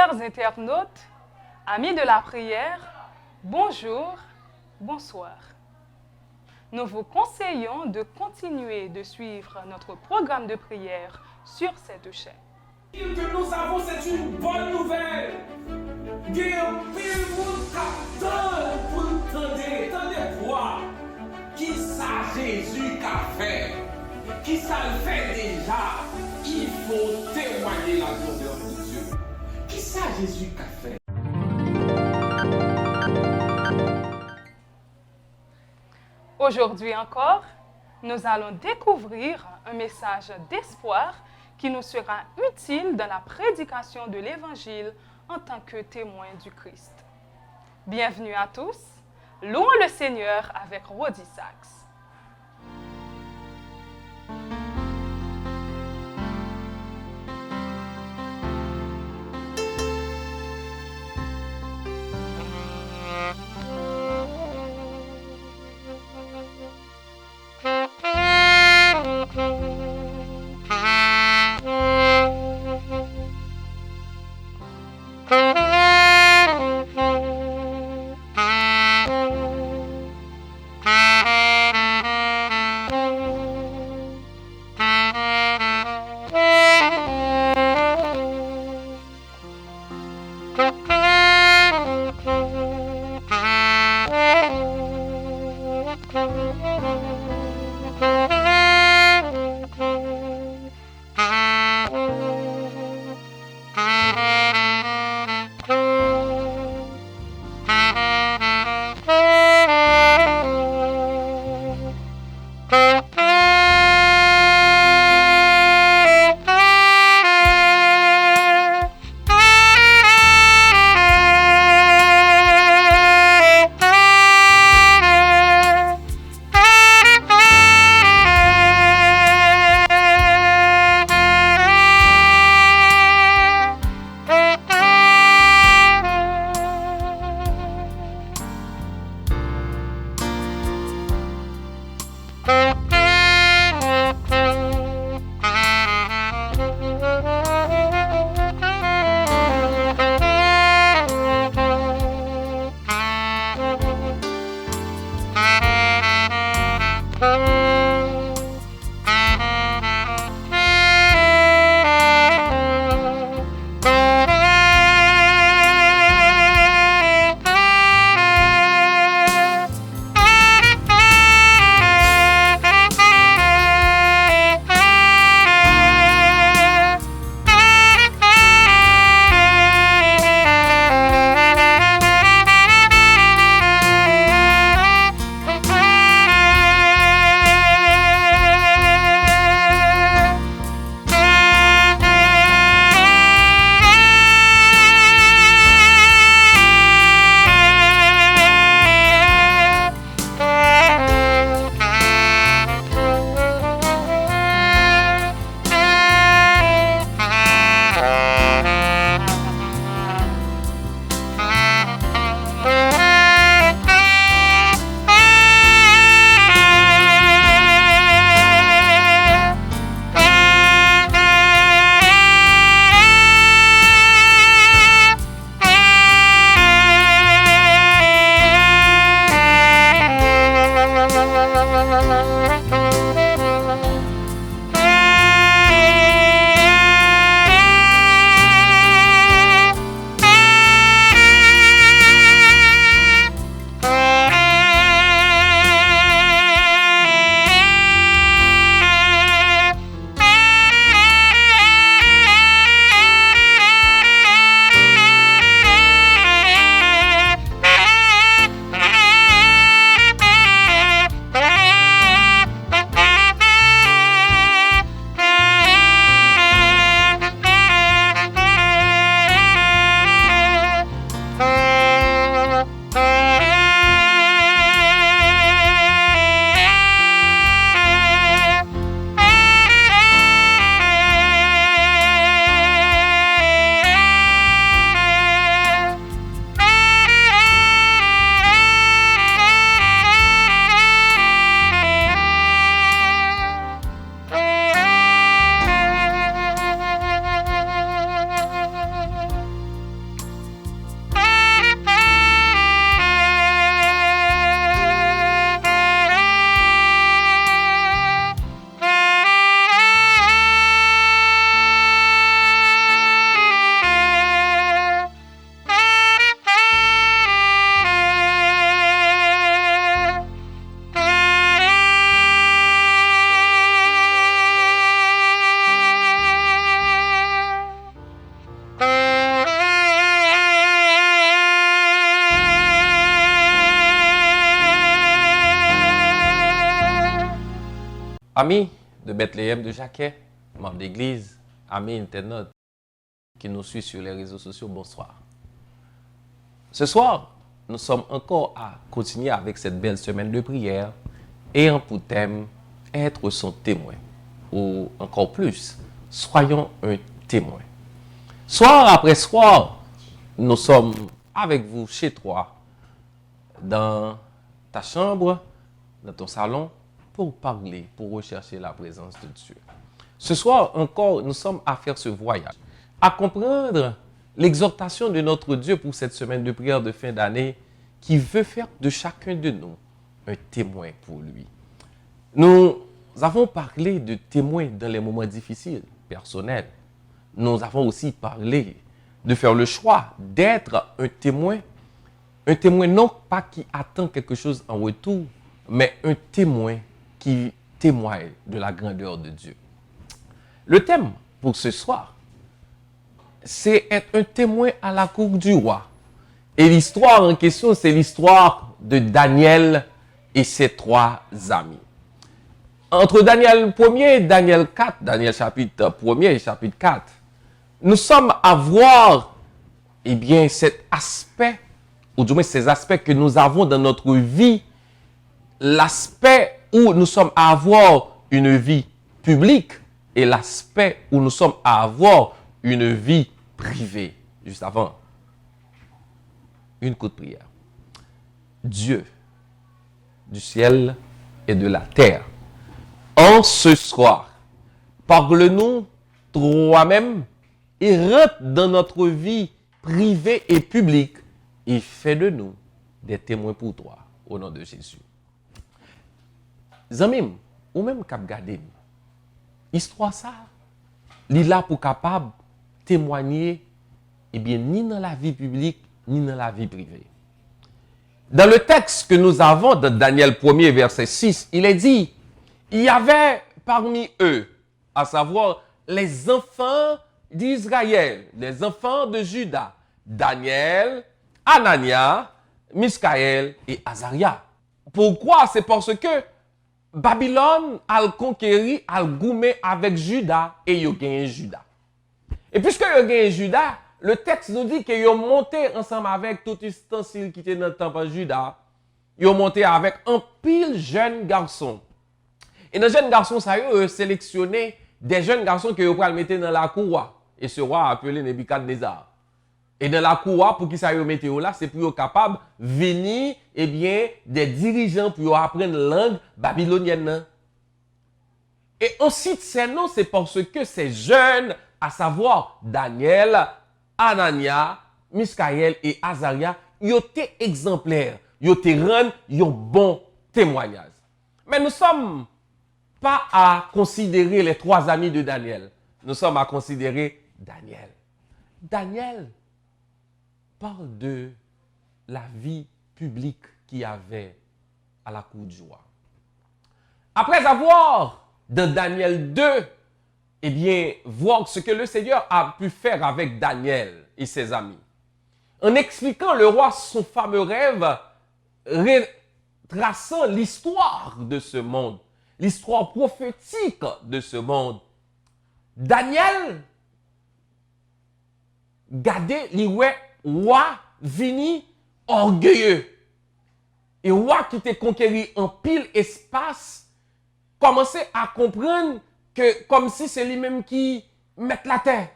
Chers internautes, amis de la prière, bonjour, bonsoir. Nous vous conseillons de continuer de suivre notre programme de prière sur cette chaîne. Ce que nous avons, c'est une bonne nouvelle. Tendez quoi? Qui ça Jésus qu'a fait? Qui ça le fait déjà? Il faut témoigner la grandeur de Dieu. Qui ça Jésus qu'a fait? Aujourd'hui encore, nous allons découvrir un message d'espoir qui nous sera utile dans la prédication de l'Évangile en tant que témoin du Christ. Bienvenue à tous. Louons le Seigneur avec Rodi Sachs. Amis de Bethléem de Jacquet, membres d'église, amis internautes qui nous suivent sur les réseaux sociaux, bonsoir. Ce soir, nous sommes encore à continuer avec cette belle semaine de prière ayant pour thème être son témoin. Ou encore plus, soyons un témoin. Soir après soir, nous sommes avec vous chez toi, dans ta chambre, dans ton salon, pour parler, pour rechercher la présence de Dieu. Ce soir encore, nous sommes à faire ce voyage, à comprendre l'exhortation de notre Dieu pour cette semaine de prière de fin d'année qui veut faire de chacun de nous un témoin pour lui. Nous avons parlé de témoins dans les moments difficiles, personnels. Nous avons aussi parlé de faire le choix d'être un témoin non pas qui attend quelque chose en retour, mais un témoin qui témoigne de la grandeur de Dieu. Le thème pour ce soir, c'est être un témoin à la cour du roi. Et l'histoire en question, c'est l'histoire de Daniel et ses 3 amis. Entre Daniel 1er et Daniel 4, Daniel chapitre 1er et chapitre 4, nous sommes à voir cet aspect, ou du moins ces aspects que nous avons dans notre vie, l'aspect où nous sommes à avoir une vie publique et l'aspect où nous sommes à avoir une vie privée. Juste avant, une courte prière. Dieu, du ciel et de la terre, en ce soir, parle-nous toi-même et rentre dans notre vie privée et publique et fais de nous des témoins pour toi, au nom de Jésus. Zamim, ou même cap gade, histoire ça, li là pour capable témoigner, ni dans la vie publique, ni dans la vie privée. Dans le texte que nous avons dans Daniel 1er, verset 6, il est dit, il y avait parmi eux, à savoir les enfants d'Israël, les enfants de Juda, Daniel, Anania, Miskaël et Azaria. Pourquoi? C'est parce que Babylone a conquéri, a goumé avec Juda et il a gagné Juda. Et puisque il a gagné Juda, le texte nous dit qu'ils ont monté ensemble avec tout ustensile qui était dans le temple de Juda. Ils ont monté avec un pile jeune garçon. Et dans jeunes garçons, ça a sélectionné des jeunes garçons que ils ont mettre dans la cour. Et ce roi a appelé Nebuchadnezzar. Et dans la cour, pour qui ça y mette là, c'est pour être capable de venir, des dirigeants pour apprendre la langue babylonienne. Et ensuite, ces noms, c'est parce que ces jeunes, à savoir Daniel, Anania, Miskaël et Azaria, ils étaient exemplaires. Ils étaient rendus un bon témoignage. Mais nous ne sommes pas à considérer les 3 amis de Daniel. Nous sommes à considérer Daniel. Daniel parle de la vie publique qu'il y avait à la cour du roi. Après avoir, dans Daniel 2, voir ce que le Seigneur a pu faire avec Daniel et ses amis, en expliquant le roi son fameux rêve, retraçant l'histoire de ce monde, l'histoire prophétique de ce monde, Daniel gardait les roi vini orgueilleux. Et roi qui t'a conquéri en pile espace, commençait à comprendre que comme si c'est lui-même qui met la terre.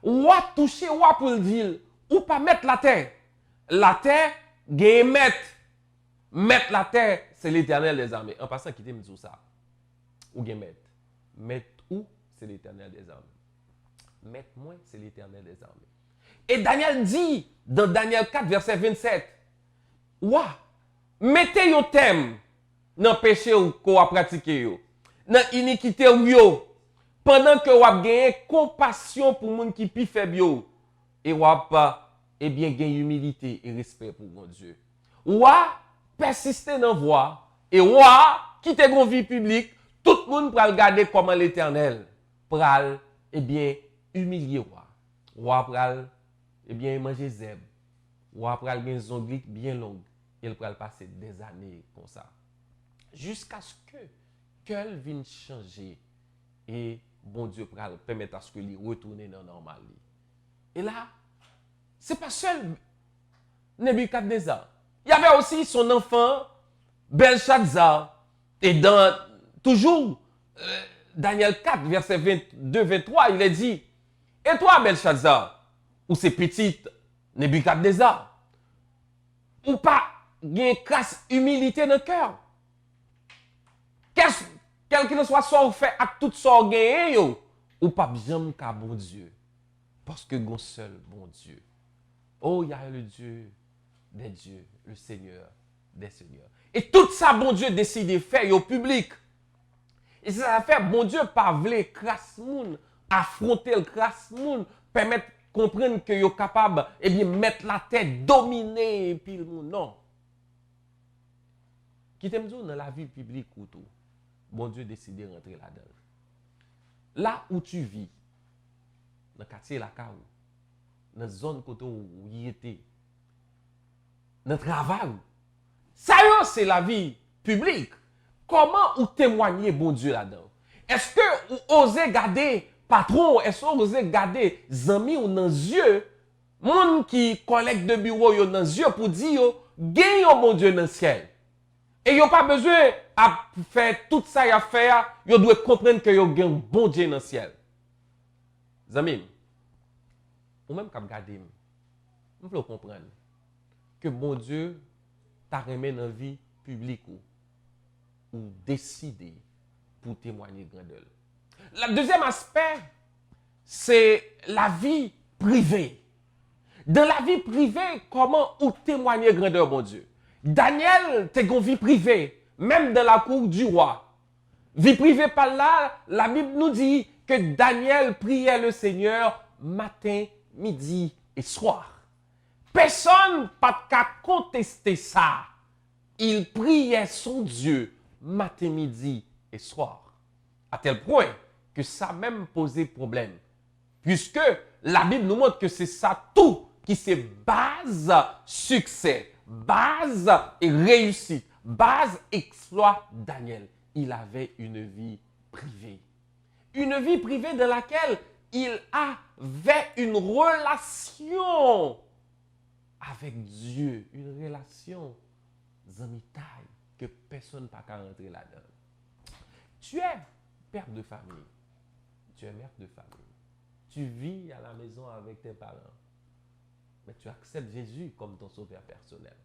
Roi touché roi pour le dire, ou pas mettre la terre. La terre, gagne mettre. Mettre la terre, c'est l'Éternel des armées. En passant, qui me dit ça. Ou gagne mettre. Mettre où, c'est l'Éternel des armées. Mettre moins, c'est l'Éternel des armées. Et Daniel dit, dans Daniel 4, verset 27, ouah, mettez un thème dans le péché qu'on a pratiqué, dans l'iniquité, pendant que vous avez compassion pour les gens qui sont plus faibles, et vous avez gagné humilité et respect pour mon Dieu. Vous persistez dans la voie, et vous quittez une vie publique, tout le monde va regarder comment l'Éternel pral, humilier vous. Vous manger zèbre. Ou après, il y a une ongles bien longue. Il va passer des années comme ça. Jusqu'à ce que cœur vient changer et bon Dieu va permettre à ce que lui retourne dans le normal. Et là, c'est pas seul Nebuchadnezzar. Il y avait aussi son enfant Belshazzar. Et dans toujours Daniel 4, verset 22-23, il est dit, et toi Belshazzar, ou c'est petite Nebuchadnezzar, ou pas une crasse humilité dans le cœur. Quel que soit son fait à tout son gain, ou pas bien qu'à bon Dieu. Parce que gon seul bon Dieu. Oh, il y a le Dieu des dieux, le Seigneur des seigneurs. Et tout ça, bon Dieu décide de faire au public. Et ça fait, bon Dieu, pas vle crasse moun, affronter le crasse moun, permettre comprendre que yo capable, et bien, mettre la tête, dominer, et puis le monde. Non. Qui t'aime dire dans la vie publique ou tout, bon Dieu décide de rentrer là-dedans. Là où tu vis, dans le quartier la Kaou, dans la zone côté où il était, dans le travail, ça c'est la vie publique. Comment ou témoigner bon Dieu là-dedans? Est-ce que vous osez garder patron, est-ce que vous osez garder amis ou dans les yeux, monde qui collecte de bureau yo dans les yeux pour dire gagne bon Dieu dans le ciel. Et il n'y a pas besoin de faire tout ça à faire, vous devez comprendre que vous gagne bon Dieu dans le ciel. Amis, ou même quand vous regardez, vous devez comprendre que bon Dieu t'a remis dans la vie publique ou décider pour témoigner grandeur. Le deuxième aspect, c'est la vie privée. Dans la vie privée, comment ou témoigner grandeur, bon Dieu? Daniel, t'es une vie privée, même dans la cour du roi. Vie privée par là, la Bible nous dit que Daniel priait le Seigneur matin, midi et soir. Personne pas qu'à contester ça. Il priait son Dieu matin, midi et soir. À tel point que ça même posait problème. Puisque la Bible nous montre que c'est ça tout qui c'est base succès, base et réussite, base exploit Daniel. Il avait une vie privée. Une vie privée dans laquelle il avait une relation avec Dieu, une relation zamitaille que personne n'a pas rentrer là-dedans. Tu es père de famille, tu es mère de famille, tu vis à la maison avec tes parents, mais tu acceptes Jésus comme ton sauveur personnel.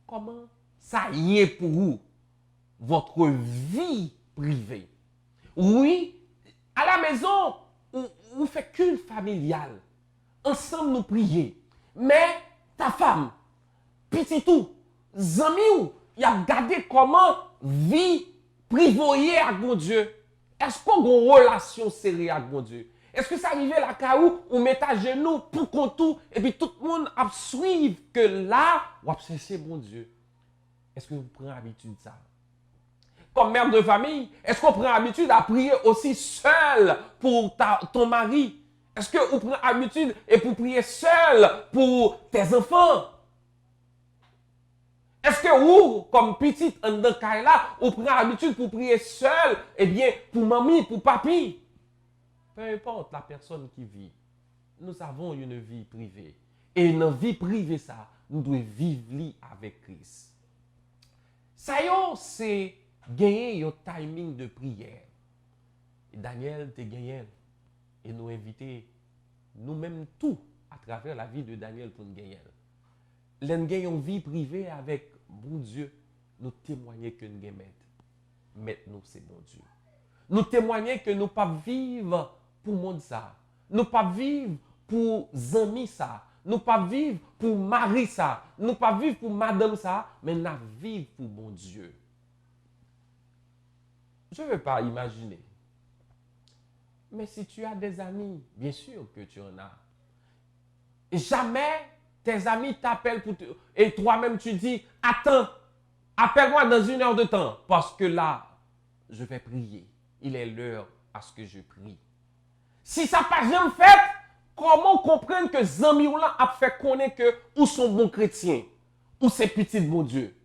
Comment ça y est pour vous, votre vie privée? Oui, à la maison, on fait culte familial. Ensemble, nous prions. Mais ta femme, petit tout, zami, il a gardé comment vie privée avec mon Dieu. Est-ce qu'on a une relation sérieuse avec mon Dieu? Est-ce que ça arrive là où on met à genoux pour qu'on tout et puis tout le monde a suivre que là, on a cherché mon Dieu? Est-ce que vous prenez l'habitude de ça? Comme mère de famille, est-ce qu'on prend l'habitude à prier aussi seul pour ton mari? Est-ce que vous prenez l'habitude et pour prier seul pour tes enfants? Est-ce que vous, comme petite en là, vous prenez l'habitude pour prier seul, eh bien, pour mamie, pour papi? Peu importe la personne qui vit, nous avons une vie privée. Et une vie privée, ça, nous devons vivre avec Christ. Ça y est, c'est gagner un timing de prière. Et Daniel te gagné. Et nous inviter nous-mêmes tout à travers la vie de Daniel pour nous gagner. Nous gagnons une vie privée avec bon Dieu. Nous témoignons que nous gagnons. Maintenant, c'est bon Dieu. Nous témoignons que nous ne pas vivre pour le monde ça. Nous ne pas vivre pour amis ça. Nous ne pas vivre pour mari ça. Nous ne pas vivre pour madame ça. Mais nous vivre pour bon Dieu. Je ne veux pas imaginer. Mais si tu as des amis, bien sûr que tu en as. Et jamais tes amis t'appellent pour et toi-même tu dis, attends, appelle-moi dans 1 heure de temps. Parce que là, je vais prier. Il est l'heure à ce que je prie. Si ça n'a pas jamais fait, comment comprendre que Zami ou là a fait connaître que ou sont bons chrétiens, ou c'est petit bon Dieu?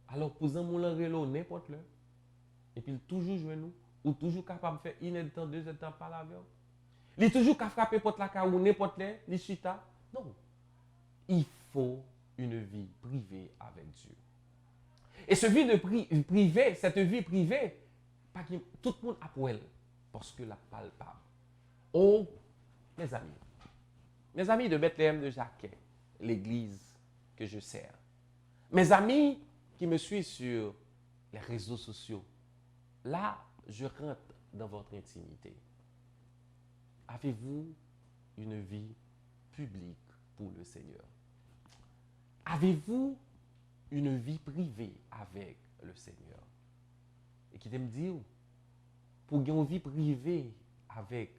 Alors pour Zami ou là, n'importe l'heure. et puis il toujours joué nous, ou toujours capable de faire une temps, deux temps par la vie. Il est toujours capable de frapper porte la car ou n'importe les, les chita. Non. Il faut une vie privée avec Dieu. Et ce vie de privé, cette vie privée, pas que tout le monde a pour elle, parce que la palpable. Oh, mes amis de Bethléem de Jacquet, l'église que je sers, mes amis qui me suivent sur les réseaux sociaux, là, je rentre dans votre intimité. Avez-vous une vie publique pour le Seigneur? Avez-vous une vie privée avec le Seigneur? Et qui me dire, pour avoir une vie privée avec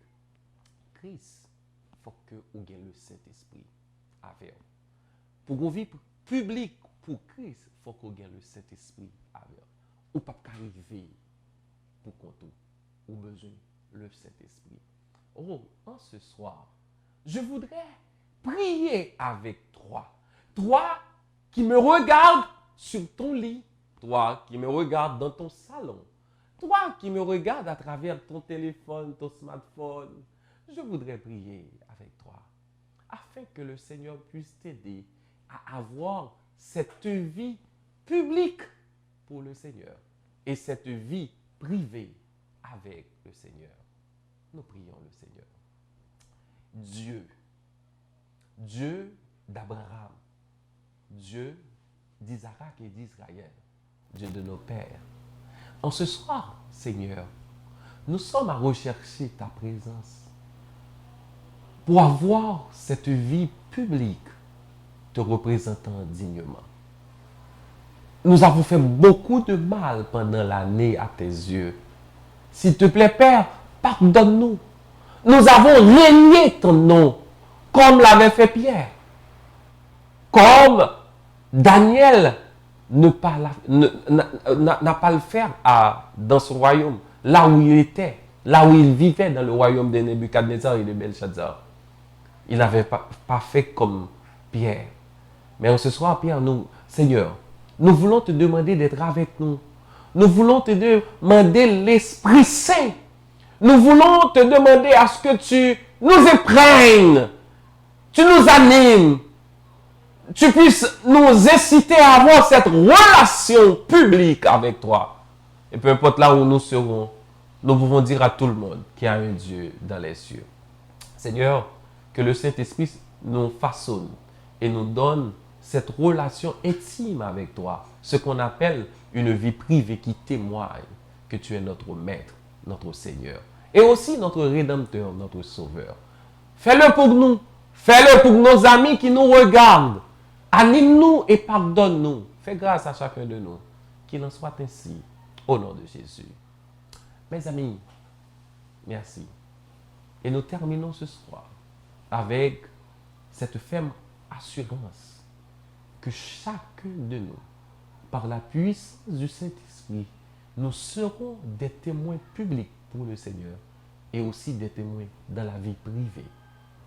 Christ, il faut que vous ayez le Saint-Esprit avec vous. Pour une vie publique pour Christ, il faut que vous ayez le Saint-Esprit avec vous. Ou pas arriver pour compter. Ou besoin le Saint-Esprit. Oh, en ce soir, je voudrais prier avec toi. Toi qui me regardes sur ton lit. Toi qui me regardes dans ton salon. Toi qui me regardes à travers ton téléphone, ton smartphone. Je voudrais prier avec toi afin que le Seigneur puisse t'aider à avoir cette vie publique pour le Seigneur et cette vie privée avec le Seigneur. Nous prions le Seigneur. Dieu d'Abraham, Dieu d'Isaac et d'Israël, Dieu de nos pères. En ce soir, Seigneur, nous sommes à rechercher ta présence pour avoir cette vie publique te représentant dignement. Nous avons fait beaucoup de mal pendant l'année à tes yeux. S'il te plaît, Père, pardonne-nous. Nous avons régné ton nom, comme l'avait fait Pierre. Comme Daniel n'a pas le faire dans son royaume, là où il était, là où il vivait dans le royaume de Nebuchadnezzar et de Belshazzar. Il n'avait pas fait comme Pierre. Mais ce soir, Pierre, Seigneur, nous voulons te demander d'être avec nous. Nous voulons te demander l'Esprit Saint. Nous voulons te demander à ce que tu nous épreignes, tu nous animes, tu puisses nous inciter à avoir cette relation publique avec toi. Et peu importe là où nous serons, nous pouvons dire à tout le monde qu'il y a un Dieu dans les cieux. Seigneur, que le Saint-Esprit nous façonne et nous donne cette relation intime avec toi, ce qu'on appelle une vie privée qui témoigne que tu es notre Maître, notre Seigneur, et aussi notre Rédempteur, notre Sauveur. Fais-le pour nous, fais-le pour nos amis qui nous regardent. Anime-nous et pardonne-nous. Fais grâce à chacun de nous. Qu'il en soit ainsi, au nom de Jésus. Mes amis, merci. Et nous terminons ce soir avec cette ferme assurance que chacun de nous, par la puissance du Saint-Esprit, nous serons des témoins publics pour le Seigneur et aussi des témoins dans la vie privée.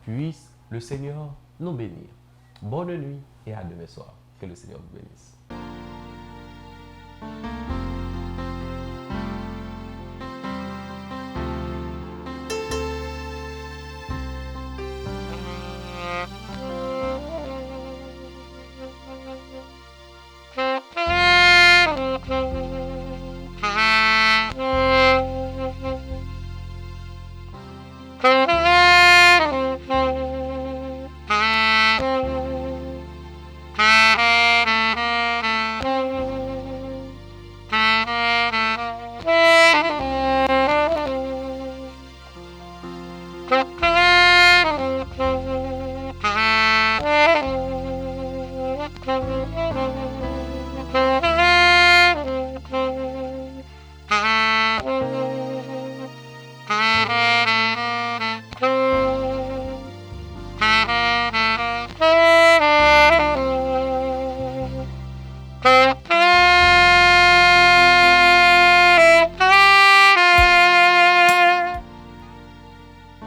Puisse le Seigneur nous bénir. Bonne nuit et à demain soir. Que le Seigneur vous bénisse.